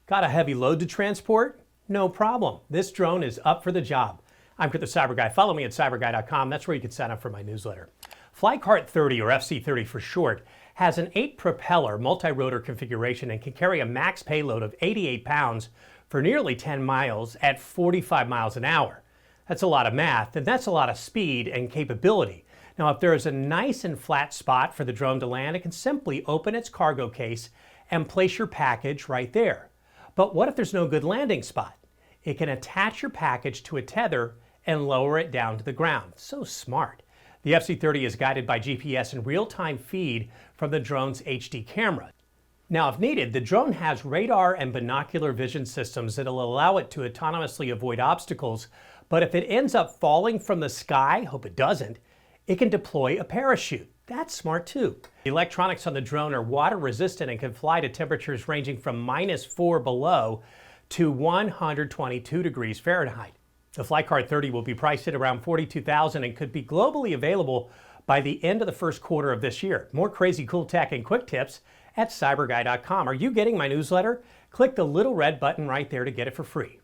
Got a heavy load to transport? No problem. This drone is up for the job. I'm the CyberGuy. Follow me at CyberGuy.com. That's where you can sign up for my newsletter. FlyCart 30, or FC30 for short, has an 8-propeller multi-rotor configuration and can carry a max payload of 88 pounds for nearly 10 miles at 45 miles an hour. That's a lot of math, and that's a lot of speed and capability. Now, if there is a nice and flat spot for the drone to land, it can simply open its cargo case and place your package right there. But what if there's no good landing spot? It can attach your package to a tether and lower it down to the ground. So smart. The FC30 is guided by GPS and real-time feed from the drone's HD camera. Now, if needed, the drone has radar and binocular vision systems that will allow it to autonomously avoid obstacles, but if it ends up falling from the sky, hope it doesn't, it can deploy a parachute. That's smart too. The electronics on the drone are water resistant and can fly to temperatures ranging from -4 below to 122 degrees Fahrenheit. The FlyCart 30 will be priced at around $42,000 and could be globally available by the end of the first quarter of this year. More crazy cool tech and quick tips at cyberguy.com. Are you getting my newsletter? Click the little red button right there to get it for free.